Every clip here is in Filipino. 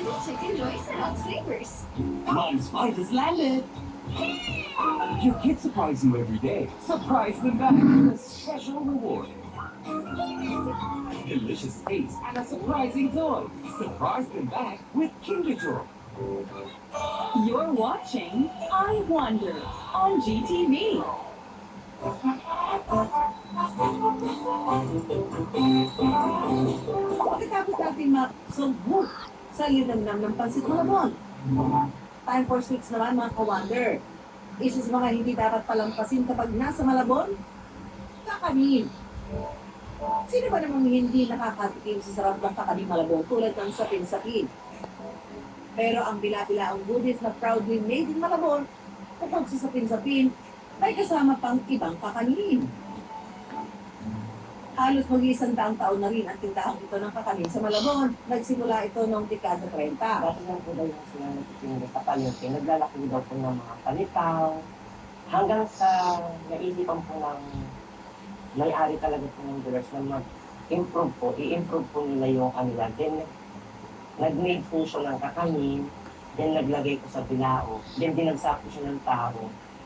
Chicken Joy Sarap Flavors. Mom's fight has landed. Your kids surprise you every day. Surprise them back with a special reward. Delicious taste and a surprising toy. Surprise them back with Kinder Joy. You're watching I Wonder on GTV. Pagkatapos natin mag-sulbog sa linamnam ng Pansit Malabon. Time for sweets naman mga ka-wonder. Isa sa mga hindi dapat palampasin kapag nasa Malabon, kakanin. Sino ba namang hindi nakakatikim sa sarap ng kakanin Malabon tulad ng sapin-sapin? Pero ang bila-bila ang goodies na proudly made in Malabon, kapag sa sapin-sapin, may kasama pang ibang kakanin. Halos mag-iisang taon na rin ang tindahan ito ng kakanin sa Malabon. Nagsimula ito noong dekada 30. Dati lang po daw yung sila nagtitinda sa palengke, naglalaki daw po ng mga palitaw, hanggang sa naisipan po ng may-ari talaga po ng dealers na mag-improve po, i-improve po nila yung kanila. Then, nag-made po siya ng kakanin, then naglagay ko sa bilao, then dinagsa po siya ng tao,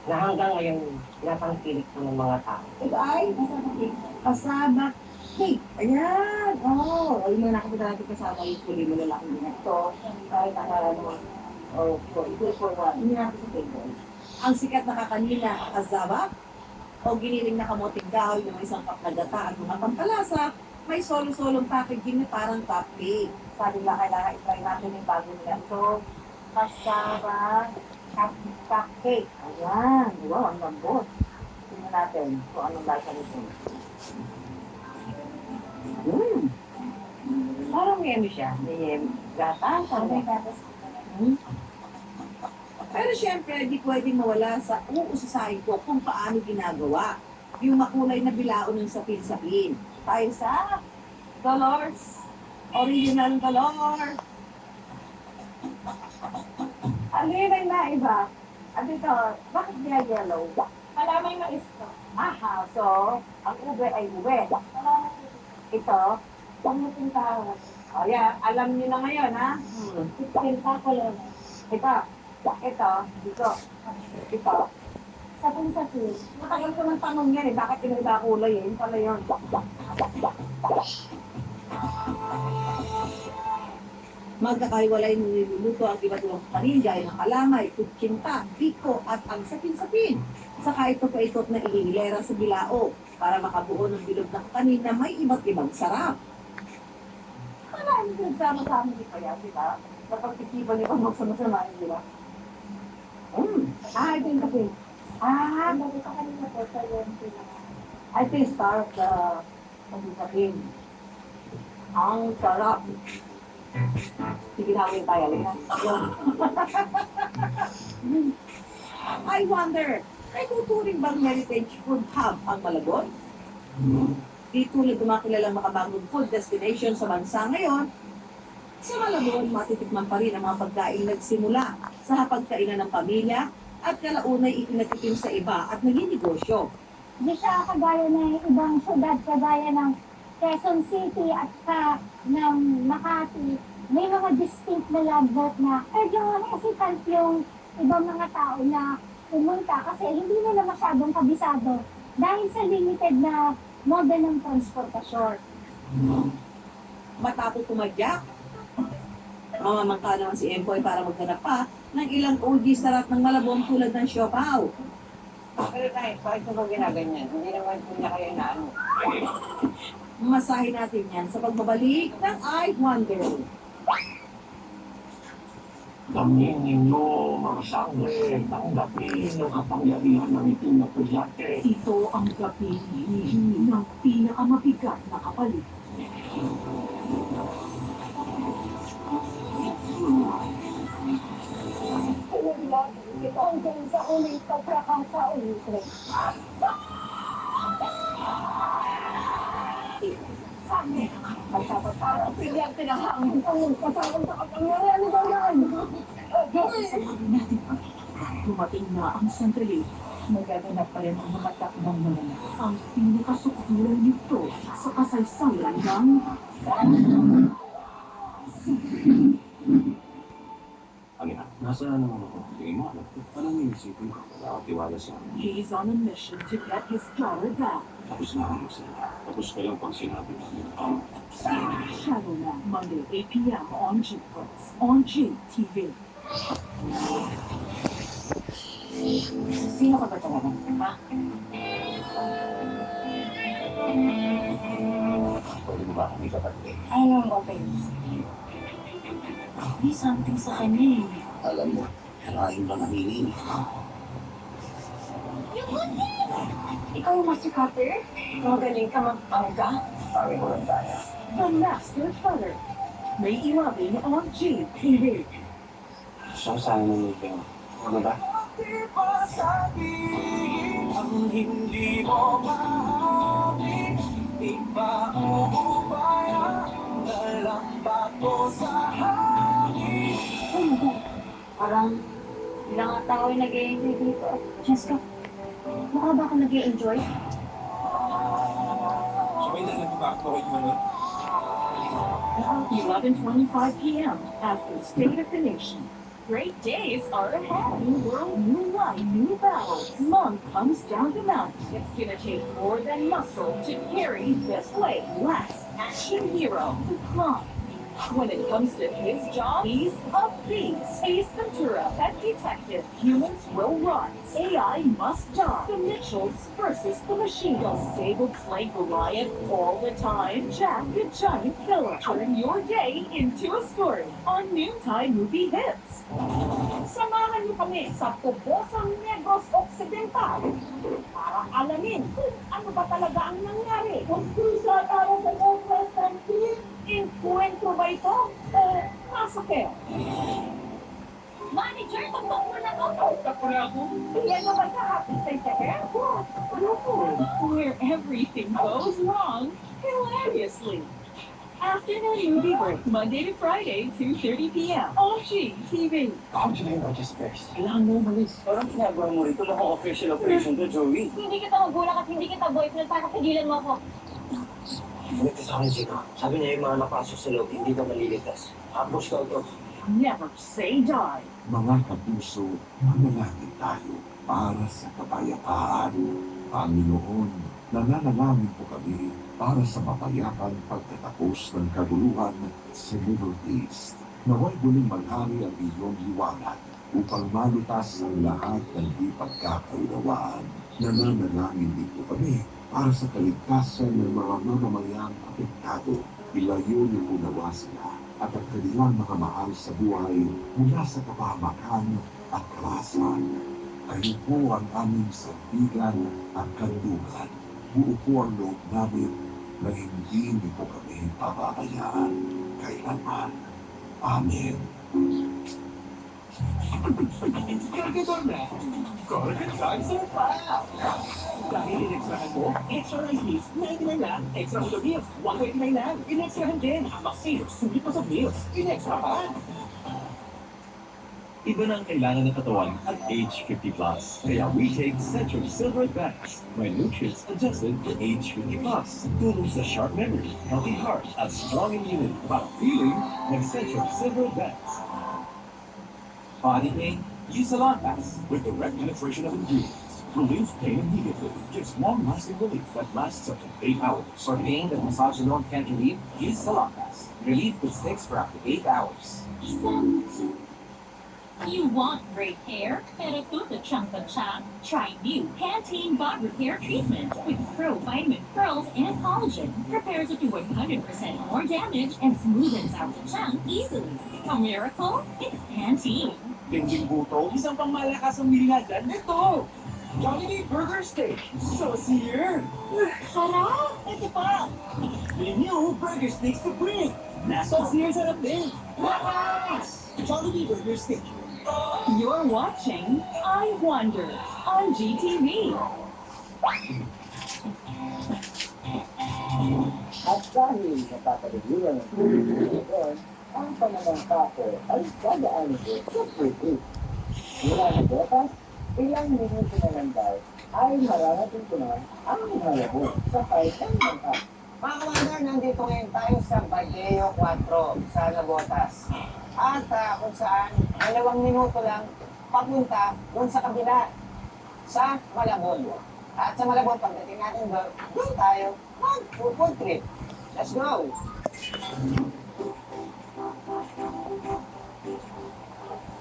na hanggang ngayon, natangkilik po ng mga tao. Ito ay kasama cake. Kasama cake. Ayan. Oh, ayun na nakapita natin kasama yung puli mo lalaki din ito. Kahit ang mo. Oh, two for one. Hindi natin sa table. Ang sikat na kakanina, kasama, o giniling na kamoting kahoy ng isang cup na gata at mga pampalasa, may solo-solong packaging na parang cupcake. Sabi lang, kailangan i-try natin yung bago nila. So, kasama cupcake. Ayan. Wow, ang lambot. Tingnan natin kung anong lasa nito. Parang may ano siya. May gata. Parang may gatas. Pero syempre, di pwedeng mawala sa uusasahin ko kung paano ginagawa yung makulay na bilao ng sapin-sapin. Tayo sa Dolores. Original Dolores. Ano yun ang naiba? At ito, bakit niya yellow? Malamay mais to. Aha, so, ang ube ay ube. Ito, Pangmuting tao. oh yeah, alam niyo na ngayon, ha? Tinta ko lang. Ito, dito, ito. Sapin-sapin. Matagal ko ng tanong yan eh, bakit pinag kulay eh? Yun pala yun. Magkakaiwalay ng niluluto ang iba't ibang kanin gaya ng kalamay, kutsinta, biko at ang sapin-sapin. Saka ito pa itot na ihilera sa bilao para makabuo ng bilog na kanin na may iba't ibang sarap. Marami pinagsama-sama niyo pa yan, di ba? Napagtitipan niyo kung magsama-samahin, di ba? Ito yung kape. Ang bago sa kanina po, sa yung Ito yung star of the sapin. Ang sarap. Sige namin tayo. I wonder, ay tuturing bang heritage food hub ang Malabon? Di tulad ng mga kilalang makabagong food destination sa bansa ngayon, sa Malabon matitikman pa rin ang mga pagkain nagsimula sa hapagkainan ng pamilya at kalaunay itinatikim sa iba at naging negosyo. Hindi siya kagaya ng ibang syudad, kagaya ng Quezon City at ng Makati. May mga distinct na lagbot na medyo hesitant yung ibang mga tao na pumunta kasi hindi nila masyadong kabisado dahil sa limited na model ng transportasyon. Matapos tumadyak, mamamangka naman si Empoy para maghanap pa ng ilang OG sarap ng Malabon tulad ng siopaw. Pero tayo, bakit ko ba ginaganyan? Hindi naman po niya kayo inaano. Masahin natin yan sa pagbabalik ng I Wonder. Daming ninyo, mga sangre, tanggapin ang kapangyarihan ng itim na pulyate. Ito ang gabi ng pinakamabigat na kapalit. Hanggang sa uling pagkakataon. Parang pilyang pinahangin. Kasama sa kapangyarihan ni Bayan. Samahin natin ang dumating na ang sandali. Magaganap pa rin ang mga takbang mga ang pinakasukdulan nito sa kasaysayan ng Nasaan naman ako? Hindi mo alam. Parang iisipin ko. Wala akong tiwala sa akin. He's on a mission to get his daughter back. Tapos na ako sila. Tapos ka lang pag sinabi namin. Shadowland, Monday, 8 p.m. on GFlix, on GTV. Sino ka ba talaga? Ha? Pwede mo ba kami kapatid? Anong okay? May something sa kanya eh. Alam mo, maraming lang namili. Ikaw yung Master Cutter? Magaling ka magpangga? Sabi ko lang tayo. The Master Cutter. May 11 on GTV. Saan saan naman yung ano ba? Ang hindi mo maamin, iba uubaya, nalambat ko sa hangin. Parang ilang tao yung nag-i-enjoy dito. Jessica, mukha ba ka nag-i-enjoy? Sabay na lang ba ako mo nun? 11:25 p.m. after State of the Nation. Great days are ahead. New world, new life, new battles. Mom comes down the mountain. It's gonna take more than muscle to carry this weight. Last action hero, the Climb. When it comes to his job, he's a beast. Ace Ventura, pet detective. Humans will rise. AI must die. The Mitchells versus the machine. Will Sable slay Goliath all the time? Jack the Giant Killer. Turn your day into a story on Noontime Movie Hits. Samahan niyo kami sa Tubosang Negros Occidental para alamin kung ano ba talaga ang nangyari. Kung sa tao sa Northwest ng Philippines, inkwentro ba ito o masakit? Manager, tugtog mo na to! Yan naman ka, Happy Where everything goes wrong hilariously. Afternoon movie break, Monday to Friday, 2:30 p.m. on GTV. Ako siya yung Spares. Kailangan mo umalis. Parang ginagawa mo rito na official operation to, Joey. Hindi kita magulang at hindi kita boyfriend para pigilan mo ako. Ito sa akin, Gino. Sabi niya yung mga napasok sa loob, hindi daw maliligtas. Ambush daw ito. Never say die. Mga kapuso, manalangin tayo para sa kapayapaan. Panginoon, nananalangin po kami para sa mapayapan pagtatapos ng kaguluhan sa Middle East. Naway muling maghari ang iyong liwanag upang malutas ang lahat ng di pagkakaunawaan. Nananalangin din po kami para sa kaligtasan ng mga mamamayang apektado. Ilayo niyo po nawa sila at ang kanilang mga mahal sa buhay mula sa kapahamakan at karahasan. Kayo po ang aming sandigan at kanlungan. Buo po ang loob namin na hindi niyo po kami pababayaan kailanman. Amen. Kargador na! Kargador sa file! Dahil in-extrahan mo, extra rice meals, 99 lang. Extra ulo meals, 129 lang. In-extrahan din. Maxino, sulit pa sa meals. In-extrahan. Iba na ang kailangan ng katawan at age 50+. Kaya we take Centrum Silver Advance. May nutrients adjusted for age 50+. Tulong sa sharp memory, healthy heart, at strong immunity. Para feeling, mag-Centrum Silver Advance. Body pain? Use Salon Pass with direct penetration of ingredients. Relieves pain immediately. Gives long-lasting relief that lasts up to 8 hours. For pain that massage alone can't relieve, use Salon Pass. Relief that sticks for up to 8 hours. You want great hair? Better put the chunk of chunk. Try new Pantene Bond Repair Treatment with Pro Vitamin Pearls and Collagen. Repairs up to 100% more damage and smoothens out the chunk easily. A miracle? It's Pantene. Dingding buto, isang pang malakas ang mili nga dyan. Ito! Jollibee Burger Steak! Saucier! Sarap! Ito pa! The new Burger Steak Supreme! Saucier sarap din! Lakas! Jollibee Burger Steak! You're watching I Wonder on GTV. At dahil natatagiliran ng tubig ang pananangka ko ay dadaanin ko sa free. Mula na bukas, ilang minuto na lang daw ay mararating ko na ang halabo sa kaitan ng Mga kawander, nandito ngayon tayo sa Badeo 4 sa Nabotas. At kung saan, 2 minuto lang papunta dun sa kabila, sa Malabon. At sa Malabon, pagdating natin doon tayo mag-food trip. Let's go!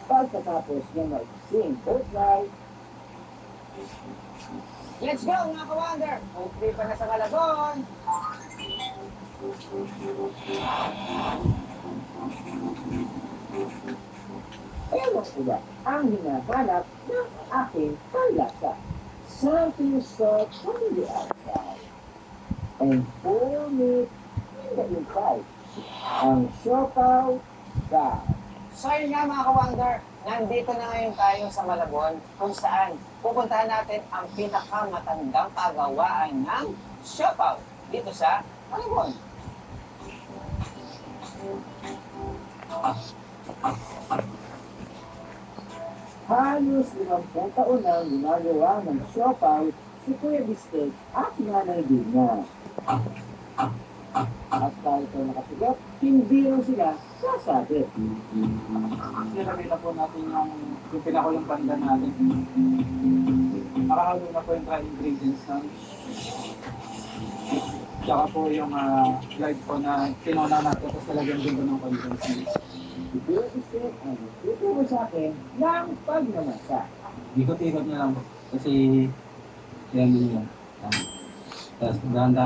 Pagkatapos ng maiksing boat ride, Let's go mga ka-wonder! Food trip pa na sa Malabon! ewan ko ba ang hinahanap ng aking panlasa. Something soft from the outside and full meat in the inside. Ang siopaw ka. So yun nga mga ka-wonder, nandito na ngayon tayo sa Malabon kung saan pupuntahan natin ang pinakamatandang pagawaan ng siopaw dito sa Malabon. Halos 50 taon na ginagawa ng siopaw si Kuya Bistek at Nanay Dina. At kahit ay nakasigat, hindi rin sila sasabi. Nakita po natin yung pinakulang banda natin. Nakahalo na po yung dry ingredients na. Tsaka po yung light po na tinona natin tapos talagyan din po ng condensed milk. Si Kuya Bistek ang tuturo sa akin ng pagmamasa. Ikot-ikot na lang po. Kasi yan yun yan. Tapos dahan-dahan